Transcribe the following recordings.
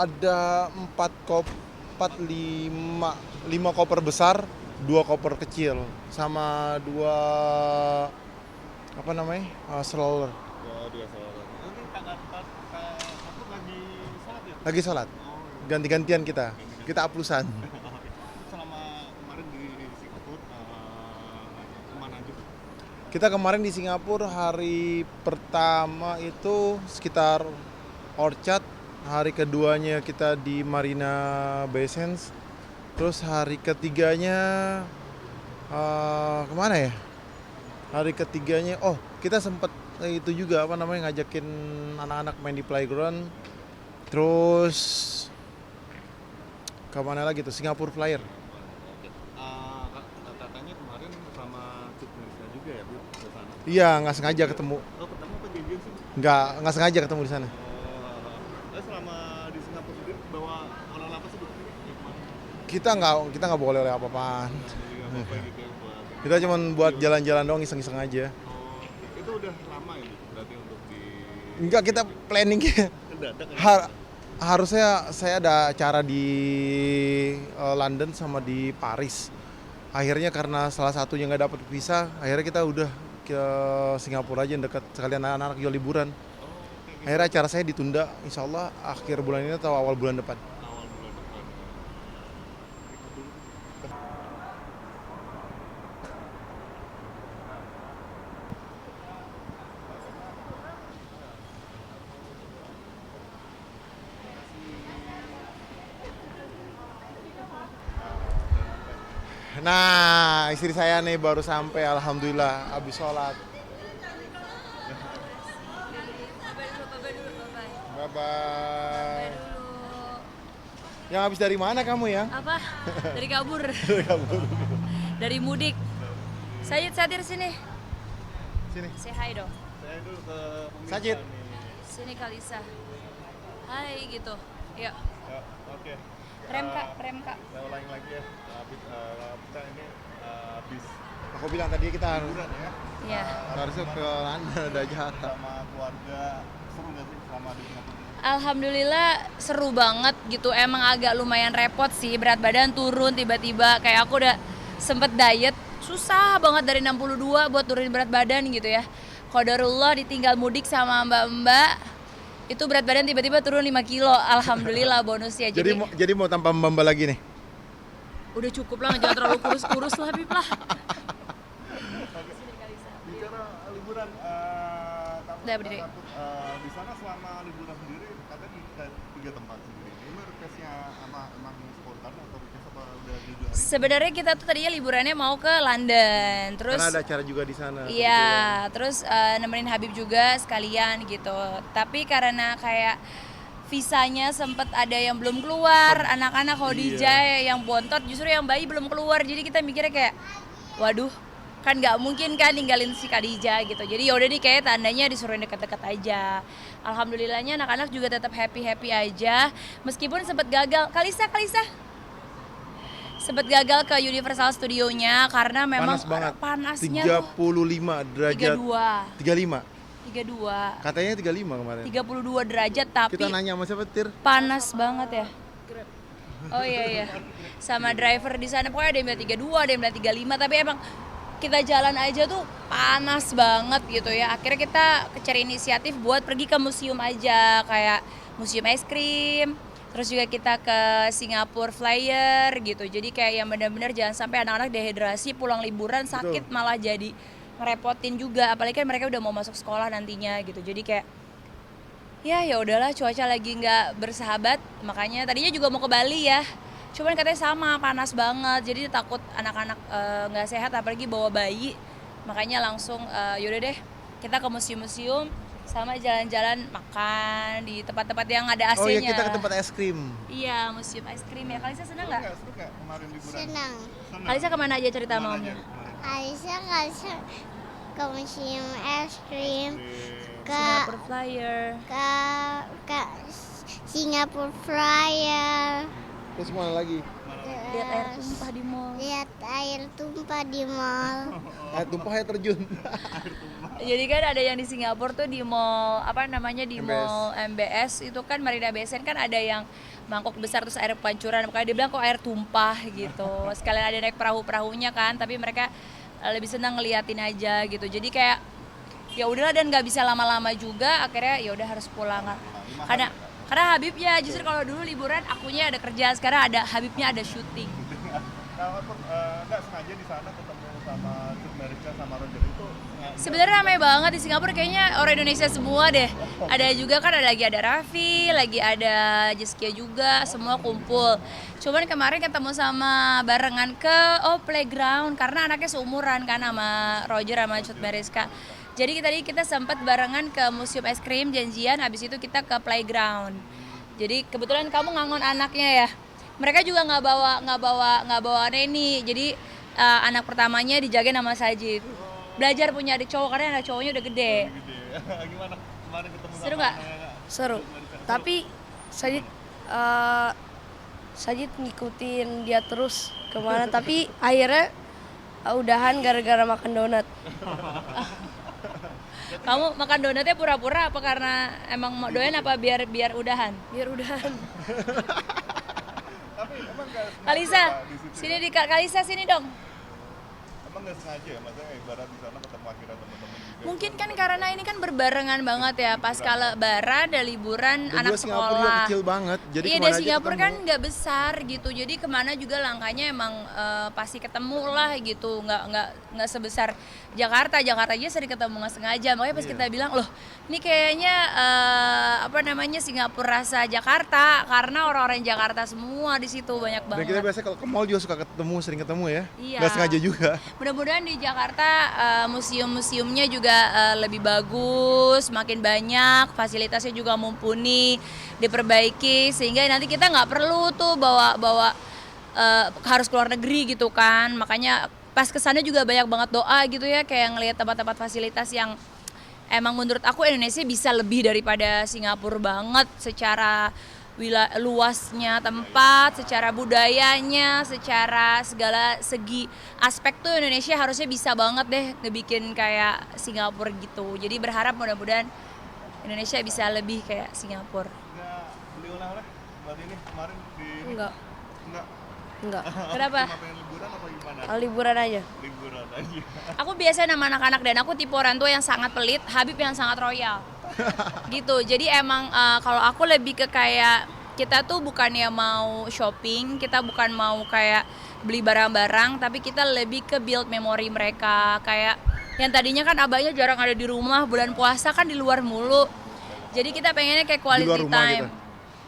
Ada 5 koper besar, 2 koper kecil, sama 2 apa namanya stroller. Oh, dia salah. Ini aku lagi sholat ya? Lagi sholat, ganti-gantian kita aplusan. Selama kemarin di Singapura, kemana aja? Kita kemarin di Singapura hari pertama itu sekitar Orchard, hari keduanya kita di Marina Bay Sands, terus hari ketiganya kemana ya? Hari ketiganya, kita sempet itu juga ngajakin anak-anak main di playground, terus kemana lagi tuh? Singapore Flyer. Katanya kemarin sama Cik Nurisa juga ya, Bu, ke sana? Iya, nggak sengaja ketemu. Oh, pertama apa janjian sih? Nggak sengaja ketemu di sana. Selama di Singapura sendiri bawa oleh-oleh apa sih, Bu? Kita nggak boleh oleh apa-apaan. Apa gitu ya, buat... Kita cuma buat jalan-jalan doang, iseng-iseng aja. Itu udah lama ini berarti untuk di... Enggak, kita planning harusnya saya ada acara di London sama di Paris. Akhirnya karena salah satunya nggak dapat visa, akhirnya kita udah ke Singapura aja yang dekat, sekalian anak-anak juga liburan. Akhirnya acara saya ditunda, insya Allah akhir bulan ini atau awal bulan depan. Awal bulan depan. Nah, istri saya nih baru sampai, alhamdulillah, habis sholat. Bye-bye. Yang habis dari mana kamu ya? Apa? Dari kabur. Dari mudik. Sajid Satir sini. Sini. Say hi dong. Saya dulu ke pemirsa Sajid. nih. Sini Kalisa. Hai gitu. Yuk. Ya, oke. Rem kak. Saya ulangi lagi ya. Kita ini habis Aku bilang tadi kita liburan ya. Iya. harusnya ke London, ada acara. Sama keluarga. Seru nggak sih selama di Singapura? Alhamdulillah seru banget gitu. Emang agak lumayan repot sih, berat badan turun tiba-tiba. Kayak aku udah sempet diet, susah banget dari 62 buat turunin berat badan gitu ya. Qadarullah ditinggal mudik sama mbak-mbak, itu berat badan tiba-tiba turun 5 kilo. Alhamdulillah bonusnya. Jadi mau tanpa mbak lagi nih? Udah cukup lah, jangan terlalu kurus-kurus lah Bib lah. Bicara liburan, Udah berdiri. di sana selama liburan sendiri katanya di 3 tempat sendiri. Ini requestnya emang spontan atau request apa udah dijualin? Sebenarnya kita tuh tadinya liburannya mau ke London, terus Karena ada acara juga di sana. iya, terus nemenin Habib juga sekalian gitu. Tapi karena kayak visanya sempet ada yang belum keluar, anak-anak Khadijah yang bontot, justru yang bayi belum keluar. Jadi kita mikirnya kayak, waduh, kan nggak mungkin kan ninggalin si Khadijah gitu. Jadi yaudah nih kayak tandanya disuruh deket-deket aja. Alhamdulillahnya anak-anak juga tetap happy aja, meskipun sempet gagal. Kalisa. Sempet gagal ke Universal Studio-nya karena memang Panas banget. panasnya 35 derajat. 32. 32. Katanya 35 kemarin. 32 derajat tapi Kita nanya sama siapa, Tir? panas banget ya. Oh iya. Sama driver di sana pokoknya ada yang bilang 32, ada yang bilang 35, tapi emang kita jalan aja tuh panas banget gitu ya. Akhirnya kita cari inisiatif buat pergi ke museum aja, kayak museum es krim. Terus juga kita ke Singapore Flyer gitu. Jadi kayak yang benar-benar jangan sampai anak-anak dehidrasi pulang liburan sakit. Betul. Malah jadi ngerepotin juga, apalagi kan mereka udah mau masuk sekolah nantinya gitu. Jadi kayak ya udahlah, cuaca lagi nggak bersahabat, makanya tadinya juga mau ke Bali ya, cuman katanya sama panas banget, jadi takut anak-anak nggak sehat apalagi bawa bayi, makanya langsung yaudah deh kita ke museum-museum sama jalan-jalan makan di tempat-tempat yang ada AC-nya. Oh ya, kita ke tempat es krim. Iya, museum es krim ya. Kalisa seneng nggak? Seru nggak kemarin liburan? Senang. Kalisa kemana aja cerita sama omnya? Aisyah ke museum es krim, ke Singapore Flyer. ke Singapore Flyer. Terus mana lagi? Lihat air tumpah di mall. Lihat air tumpah di mall. Air tumpah, air terjun. Jadi kan ada yang di Singapura tuh di mall apa namanya di MBS. mall MBS itu kan Marina Bay Sands kan ada yang mangkok besar terus air pancuran, makanya dia bilang kok air tumpah gitu. Sekalian ada naik perahu-perahunya kan, tapi mereka lebih senang ngeliatin aja gitu. Jadi kayak ya udahlah dan nggak bisa lama-lama juga, akhirnya ya udah harus pulang. Karena Habibnya justru kalau dulu liburan akunya ada kerja, sekarang ada Habibnya ada syuting. Nah, nggak sengaja di sana ketemu sama Cut Meriska sama Roger itu Sebenarnya ramai banget di Singapura, kayaknya orang Indonesia semua deh. Ada juga kan lagi ada Raffi, lagi ada Jessica juga, semua kumpul. Cuman kemarin ketemu sama barengan ke playground karena anaknya seumuran kan sama Roger sama Cut Meriska. Jadi tadi kita sempat barengan ke museum es krim janjian, habis itu kita ke playground. Jadi kebetulan kamu ngangon anaknya ya. Mereka juga nggak bawa Neni. Jadi anak pertamanya dijagain sama Sajid. Belajar punya adik cowok karena anak cowoknya udah gede. gede. Gimana kemarin ketemu Seru sama nggak? Seru. Tapi Sajid ngikutin dia terus kemana. Tapi akhirnya udahan gara-gara makan donat. Kamu makan donatnya pura-pura apa karena emang mau doyan apa biar udahan? Biar udahan. Tapi emang nggak sengaja Kalisa, Pak, di situ sini ya? di Kalisa sini dong. Emang nggak sengaja ya, maksudnya ibarat di sana ketemu akhirnya teman-teman juga. Mungkin kan karena ini kan berbarengan banget ya, pas lebaran ada liburan Dan anak juga Singapura juga sekolah. kecil banget. Jadi Iya, kemana dari aja Singapura ketemu. kan nggak besar gitu, jadi kemana juga langkahnya emang pasti ketemu lah gitu, nggak sebesar Jakarta. Jakarta aja sering ketemu nggak sengaja, makanya pas Iya. kita bilang loh, ini kayaknya Singapura rasa Jakarta karena orang-orang Jakarta semua di situ banyak Dan kita banget. biasanya kalau ke mall juga suka ketemu, sering ketemu ya. Iya. Nggak sengaja juga. Mudah-mudahan di Jakarta museum-museumnya juga lebih bagus, makin banyak, fasilitasnya juga mumpuni, diperbaiki sehingga nanti kita nggak perlu tuh bawa harus keluar negeri gitu kan. Makanya pas kesana juga banyak banget doa gitu ya, kayak ngelihat tempat-tempat fasilitas yang emang menurut aku Indonesia bisa lebih daripada Singapura banget secara luasnya tempat, secara budayanya, secara segala segi aspek tuh Indonesia harusnya bisa banget deh ngebikin kayak Singapura gitu. Jadi berharap mudah-mudahan Indonesia bisa lebih kayak Singapura. Nggak beli oleh-oleh buat ini kemarin di ini? Enggak. Enggak. Kenapa? Cuma pengen liburan apa gimana? Liburan aja. Liburan aja. Aku biasa nama anak-anak dan aku tipe orang tua yang sangat pelit, Habib yang sangat royal. Gitu. Jadi emang kalau aku lebih ke kayak kita tuh bukannya mau shopping, kita bukan mau kayak beli barang-barang, tapi kita lebih ke build memori mereka. Kayak yang tadinya kan abahnya jarang ada di rumah, bulan puasa kan di luar mulu. Jadi kita pengennya kayak Di luar quality rumah time. gitu.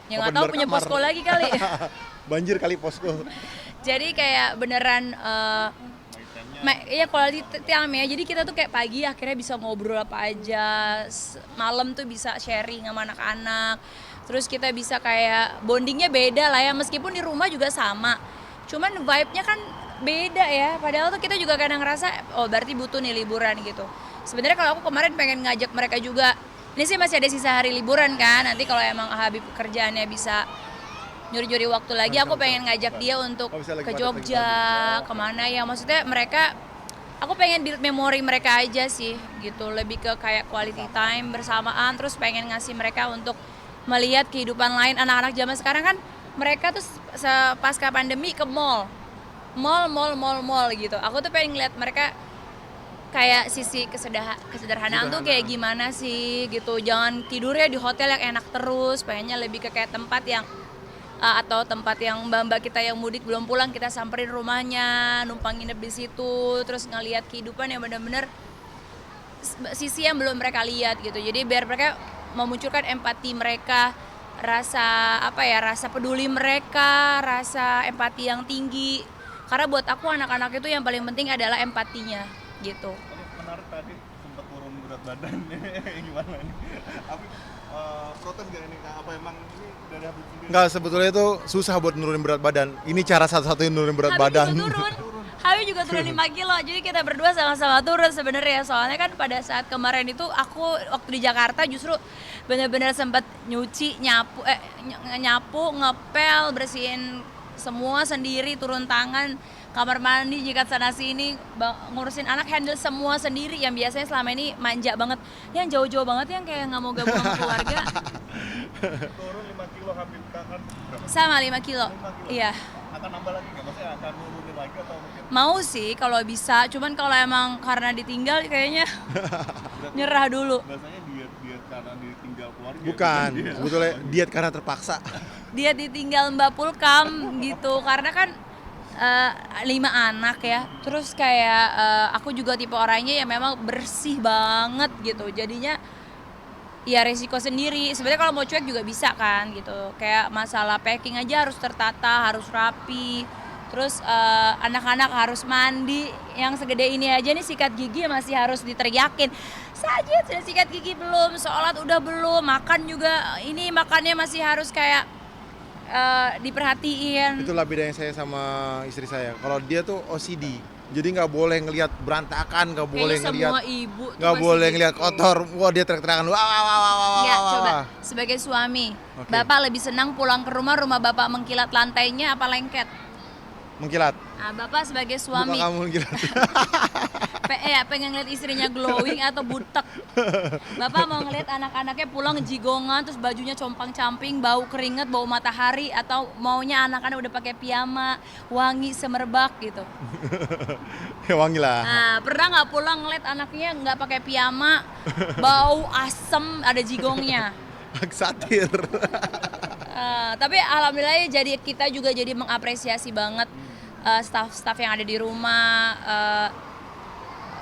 Ya Apa nggak di tahu luar punya kamar? posko lagi kali. Banjir kali posko. Jadi kayak beneran iya quality time ya. Jadi kita tuh kayak pagi akhirnya bisa ngobrol apa aja, malam tuh bisa sharing sama anak-anak. Terus kita bisa kayak bondingnya beda lah ya, meskipun di rumah juga sama. Cuman vibe-nya kan beda ya. Padahal tuh kita juga kadang ngerasa oh berarti butuh nih liburan gitu. Sebenarnya kalau aku kemarin pengen ngajak mereka juga. Ini sih masih ada sisa hari liburan kan. Nanti kalau emang Habib kerjaannya bisa nyuri-nyuri waktu lagi, aku pengen ngajak dia untuk Oh, bisa lagi ke padat, Jogja, kemana ya. Maksudnya mereka, aku pengen build memori mereka aja sih gitu. Lebih ke kayak quality time bersamaan, terus pengen ngasih mereka untuk melihat kehidupan lain. Anak-anak zaman sekarang kan mereka tuh pasca pandemi ke mall gitu. Aku tuh pengen ngeliat mereka kayak sisi kesederhanaan tuh kayak gimana sih gitu. Jangan tidurnya di hotel yang enak terus, pengennya lebih ke kayak tempat yang atau tempat yang mbak-mbak kita yang mudik belum pulang kita samperin rumahnya, numpang nginep di situ, terus ngelihat kehidupan yang benar-benar sisi yang belum mereka lihat gitu. Jadi biar mereka memunculkan empati mereka, rasa peduli mereka, rasa empati yang tinggi. Karena buat aku anak-anak itu yang paling penting adalah empatinya gitu. Tapi menarik tadi sempat turun berat badan. Gimana nih? Tapi protes gak ini? Apa emang ini dari Habib sendiri? Nggak, sebetulnya itu susah buat nurunin berat badan. Ini cara satu-satunya nurunin berat badan. Habib juga turun 5 kilo, jadi kita berdua sama-sama turun sebenarnya. Soalnya kan pada saat kemarin itu aku waktu di Jakarta justru benar-benar sempat nyuci, nyapu, ngepel, bersihin semua sendiri, turun tangan, kamar mandi, nyikat sana sini, ngurusin anak, handle semua sendiri. Yang biasanya selama ini manja banget, yang jauh-jauh banget yang kayak nggak mau gabung sama keluarga. Turun 5 kilo hampir kan berapa? Sama 5 kilo. 5 kilo. Iya. Akan nambah lagi nggak? Maksudnya akan nurunin lagi atau mungkin Mau sih kalau bisa, cuman kalau emang karena ditinggal kayaknya nyerah dulu. biasanya diet karena ditinggal keluarga? Bukan, Iya. sebetulnya diet karena terpaksa. Dia ditinggal Mbak Pulkam gitu, karena kan 5 anak ya. Terus kayak aku juga tipe orangnya yang memang bersih banget gitu. Jadinya ya resiko sendiri. Sebenarnya kalau mau cuek juga bisa kan gitu. Kayak masalah packing aja harus tertata, harus rapi. Terus anak-anak harus mandi. Yang segede ini aja nih sikat gigi masih harus diteriakin. Sajid sudah sikat gigi belum? Sholat udah belum? Makan juga ini makannya masih harus kayak diperhatiin. Itulah bedanya saya sama istri saya. Kalau dia tuh OCD, jadi nggak boleh ngelihat berantakan, nggak boleh Kayaknya ngelihat, semua ibu tuh nggak pasti boleh gitu. ngelihat kotor. Wah dia teriak-teriakan, wah wah wah wah wah. Ya, wah, coba wah. sebagai suami, Oke. Bapak lebih senang pulang ke rumah Bapak mengkilat lantainya apa lengket? Mengkilat. Nah, Bapak sebagai Muka suami, kamu mengkilat. pengen ngeliat istrinya glowing atau butek? Bapak mau ngeliat anak-anaknya pulang jigongan, terus bajunya compang-camping, bau keringet, bau matahari, atau maunya anak-anak udah pakai piyama, wangi semerbak gitu? Ya wangi lah. Nah, pernah nggak pulang ngeliat anaknya nggak pakai piyama, bau asem, ada jigongnya? Satir. Tapi alhamdulillah ya, jadi kita juga jadi mengapresiasi banget staff-staff yang ada di rumah.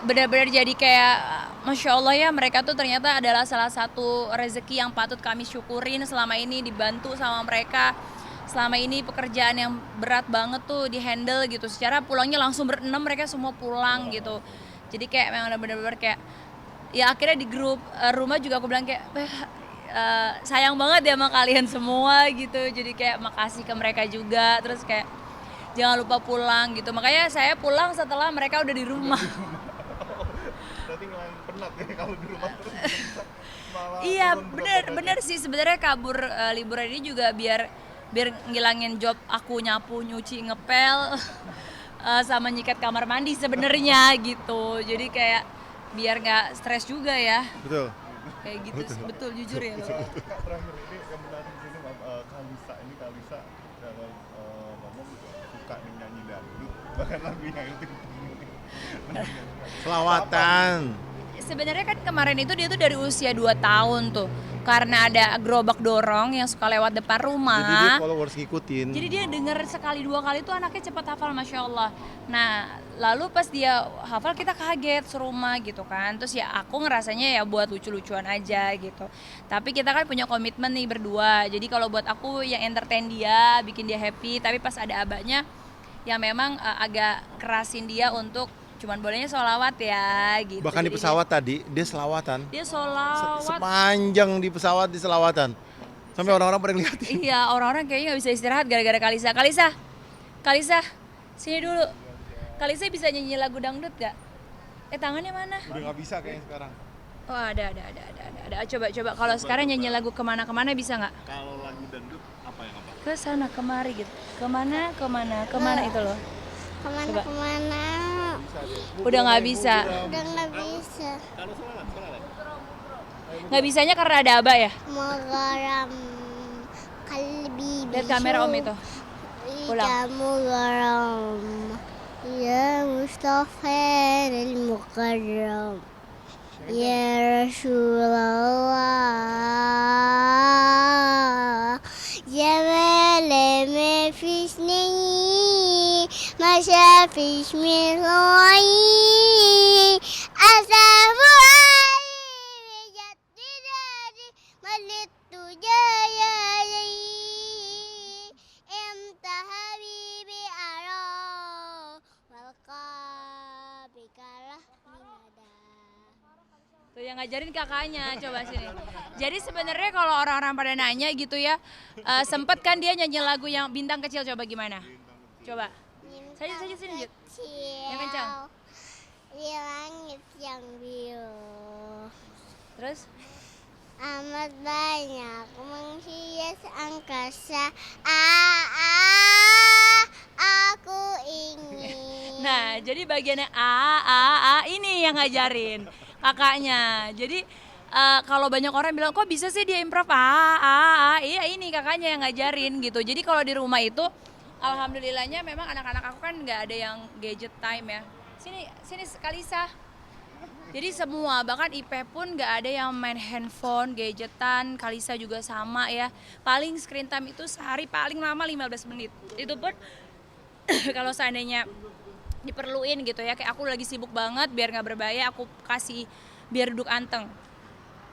Benar-benar jadi kayak Masya Allah ya, mereka tuh ternyata adalah salah satu rezeki yang patut kami syukurin. Selama ini dibantu sama mereka, selama ini pekerjaan yang berat banget tuh di handle gitu. Secara pulangnya langsung berenam, mereka semua pulang gitu. Jadi kayak memang benar-benar kayak ya akhirnya di grup rumah juga aku bilang kayak sayang banget ya sama kalian semua gitu. Jadi kayak makasih ke mereka juga. Terus kayak jangan lupa pulang gitu. Makanya saya pulang setelah mereka udah di rumah. berarti nggak penat ya kalau di rumah terus malah Iya, turun berat badan. bener sih sebenarnya kabur liburan ini juga biar ngilangin job aku nyapu, nyuci, ngepel sama nyikat kamar mandi sebenarnya gitu. Jadi kayak biar nggak stres juga ya. Betul. Kayak gitu sih, betul jujur ya. Kak, terakhir ini yang menarik di sini Kalisa kalau ngomong suka nih nyanyi dangdut, bahkan lagunya itu Selawatan. Sebenarnya kan kemarin itu dia tuh dari usia 2 tahun tuh. Karena ada gerobak dorong yang suka lewat depan Jadi dia rumah. followers ngikutin. Jadi dia denger sekali 2 kali tuh anaknya cepat hafal, Masya Allah. Nah lalu pas dia hafal kita kaget serumah gitu kan. Terus ya aku ngerasanya ya buat lucu-lucuan aja gitu. Tapi kita kan punya komitmen nih berdua. Jadi kalau buat aku yang entertain dia, bikin dia happy. Tapi pas ada abahnya yang memang agak kerasin dia untuk cuman bolehnya sholawat ya gitu. Bahkan di Jadi pesawat tadi dia selawatan. dia sholawat. Sepanjang di pesawat di selawatan. Sampai orang-orang pada ngeliatin. Iya, orang-orang kayaknya nggak bisa istirahat gara-gara Kalisa. Kalisa, sini dulu. Kalisa bisa nyanyi lagu dangdut gak? Tangannya mana? Udah nggak bisa kayaknya sekarang. Oh ada. Coba. Kalau sekarang nyanyi lagu kemana-kemana bisa nggak? kalau lagu dangdut apa yang apa? Ke sana kemari gitu. Kemana itu loh. Coba. Kemana-kemana Udah nggak bisa. udah nggak bisa. Kalau sholat Nggak bisanya karena ada abah ya. Menggaram kalbi Lihat kamera om itu. Ulang. kamu garam ya Mustafa al-Mukarram ya Rasulullah جمال ما فيش نية ما شافش من العين أسف علي بجددي ملت جايي أنت حبيبي أرى والقلب كرهني Tuh yang ngajarin kakaknya, coba sini. Jadi sebenarnya kalau orang-orang pada nanya gitu ya, sempet kan dia nyanyi lagu yang Bintang Kecil, coba gimana? Coba. Saja sini, Jut. Yang kencang. Di langit yang biru Terus? amat banyak menghias angkasa. Nah, jadi bagiannya ini yang ngajarin kakaknya. Jadi kalau banyak orang bilang kok bisa sih dia improv iya ini kakaknya yang ngajarin gitu. Jadi kalau di rumah itu alhamdulillahnya memang anak-anak aku kan nggak ada yang gadget time ya. Sini Kalisa. Jadi semua, bahkan IP pun nggak ada yang main handphone, gadgetan, Kalisa juga sama ya. Paling screen time itu sehari paling lama 15 menit. Itu pun kalau seandainya diperluin gitu ya, kayak aku lagi sibuk banget biar nggak berbahaya, aku kasih biar duduk anteng.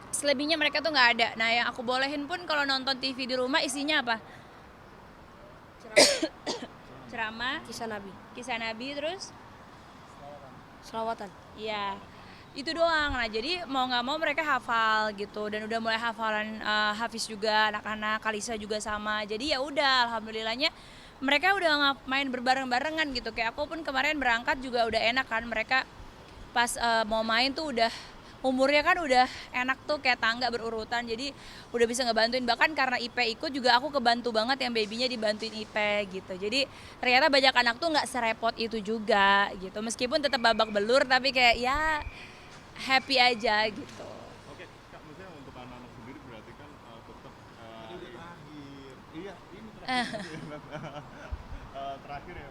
Selebihnya mereka tuh nggak ada. Nah yang aku bolehin pun kalau nonton TV di rumah isinya apa? Ceramah, kisah Nabi terus Selawatan. iya itu doang. Nah jadi mau nggak mau mereka hafal gitu dan udah mulai hafalan Hafiz juga anak-anak, Kalisa juga sama. Jadi ya udah alhamdulillahnya mereka udah main berbareng-barengan gitu. Kayak aku pun kemarin berangkat juga udah enak kan, mereka pas mau main tuh udah umurnya kan udah enak tuh kayak tangga berurutan, jadi udah bisa ngebantuin. Bahkan karena IP ikut juga aku kebantu banget yang babynya dibantuin IP gitu. Jadi ternyata banyak anak tuh nggak serepot itu juga gitu, meskipun tetap babak belur tapi kayak ya happy aja gitu. Oke, Kak, maksudnya untuk anak-anak sendiri berarti kan tetap iya, ini terakhir ya,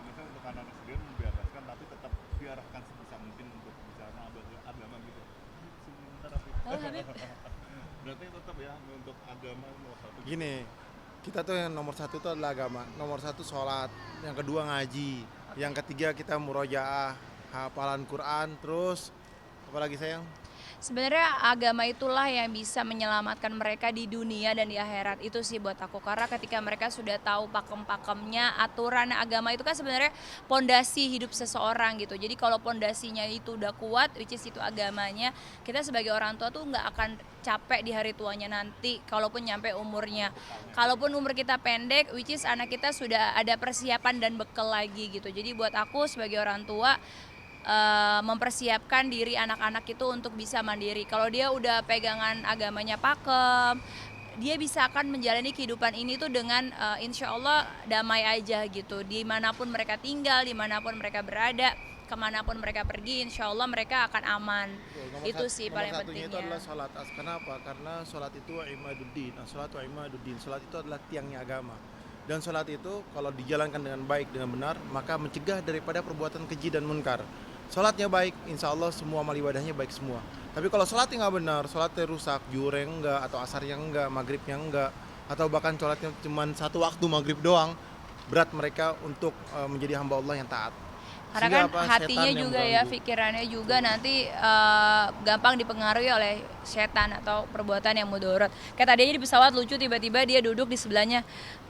misalnya untuk anak-anak sendiri membebaskan tapi tetap diarahkan sebisa mungkin untuk bicara agama gitu. Sebentar tapi. Habib. Berarti tetap ya untuk agama nomor satu. Gini, kita tuh yang nomor satu itu adalah agama, nomor satu sholat, yang kedua ngaji, yang ketiga kita murojaah, hafalan Quran, terus apalagi sayang? Sebenarnya agama itulah yang bisa menyelamatkan mereka di dunia dan di akhirat. Itu sih buat aku, karena ketika mereka sudah tahu pakem-pakemnya, aturan agama itu kan sebenarnya pondasi hidup seseorang gitu. Jadi kalau pondasinya itu udah kuat, which is itu agamanya, kita sebagai orang tua tuh nggak akan capek di hari tuanya nanti kalaupun nyampe umurnya. Kalaupun umur kita pendek, which is anak kita sudah ada persiapan dan bekal lagi gitu. Jadi buat aku sebagai orang tua, mempersiapkan diri anak-anak itu untuk bisa mandiri. Kalau dia udah pegangan agamanya pakem, dia bisa akan menjalani kehidupan ini tuh dengan insya Allah damai aja gitu. Dimanapun mereka tinggal, dimanapun mereka berada, kemanapun mereka pergi, insya Allah mereka akan aman. Itu sih paling pentingnya. Nomor satunya itu adalah sholat. Kenapa? Karena sholat itu imaduddin. Sholat imaduddin. Sholat itu adalah tiangnya agama. Dan sholat itu kalau dijalankan dengan baik, dengan benar, maka mencegah daripada perbuatan keji dan munkar. Sholatnya baik, insya Allah semua amal ibadahnya baik semua. Tapi kalau sholatnya nggak benar, sholatnya rusak, zuhurnya enggak, atau asarnya enggak, maghribnya enggak, atau bahkan sholatnya cuma satu waktu maghrib doang, berat mereka untuk menjadi hamba Allah yang taat. Karena kan hatinya juga ya, pikirannya juga nanti gampang dipengaruhi oleh setan atau perbuatan yang mudorot. Kayak tadi aja di pesawat lucu, tiba-tiba dia duduk di sebelahnya,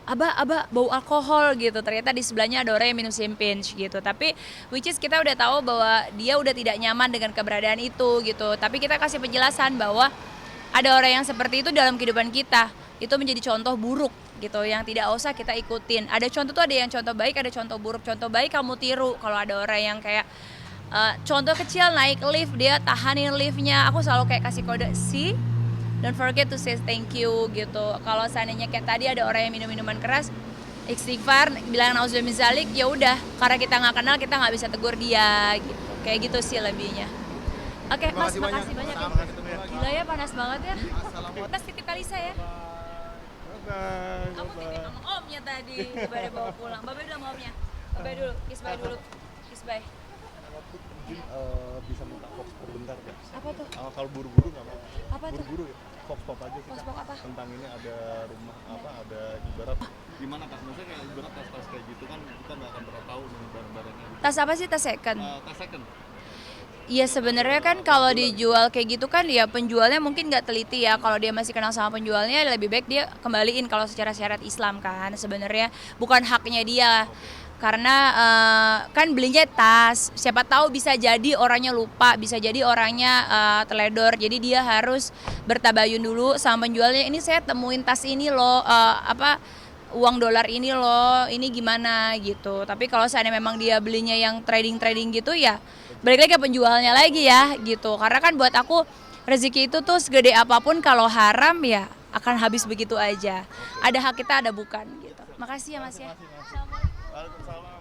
Abah bau alkohol gitu. Ternyata di sebelahnya ada orang yang minum Champagne gitu. Tapi which is kita udah tahu bahwa dia udah tidak nyaman dengan keberadaan itu gitu. Tapi kita kasih penjelasan bahwa ada orang yang seperti itu dalam kehidupan kita. Itu menjadi contoh buruk gitu yang tidak usah kita ikutin. Ada contoh tuh, ada yang contoh baik, ada contoh buruk. Contoh baik kamu tiru. Kalau ada orang yang kayak contoh kecil naik lift, dia tahanin liftnya, aku selalu kayak kasih kode si don't forget to say thank you gitu. Kalau seandainya kayak tadi ada orang yang minum minuman keras, istighfar, bilang nauzubillah min zalik, ya udah, karena kita nggak kenal kita nggak bisa tegur dia gitu. Kayak gitu sih lebihnya. Oke, Mas, makasih banyak ya. Gila ya, panas banget ya. Mas titip Kalisa ya. Kamu titip sama omnya tadi, Babe bawa pulang. Babe bilang sama omnya. Babe dulu, kiss bye dulu. Kiss bye. Mungkin bisa minta Fox bentar ya. Apa tuh? Kalau buru-buru nggak apa-apa. Apa tuh? Buru-buru ya. Fox aja sih. Fox apa? Tentang ini ada rumah apa, ada ibarat gimana Kak? Maksudnya kayak ibarat tas-tas kayak gitu kan kita nggak akan pernah tahu nih barang-barangnya. Tas apa sih? Tas second? Tas second. Iya sebenarnya kan kalau dijual kayak gitu kan ya penjualnya mungkin nggak teliti ya. Kalau dia masih kenal sama penjualnya lebih baik dia kembaliin kalau secara syariat Islam kan. Sebenarnya bukan haknya dia. Karena kan belinya tas, siapa tahu bisa jadi orangnya lupa, bisa jadi orangnya teledor. Jadi dia harus bertabayun dulu sama penjualnya. Ini saya temuin tas ini loh, uang dolar ini loh, ini gimana gitu. Tapi kalau seandainya memang dia belinya yang trading gitu ya, balik lagi ke penjualnya lagi ya gitu. Karena kan buat aku rezeki itu tuh segede apapun kalau haram ya akan habis begitu aja. Ada hak kita, ada bukan gitu. Makasih ya Mas ya. Waalaikumsalam.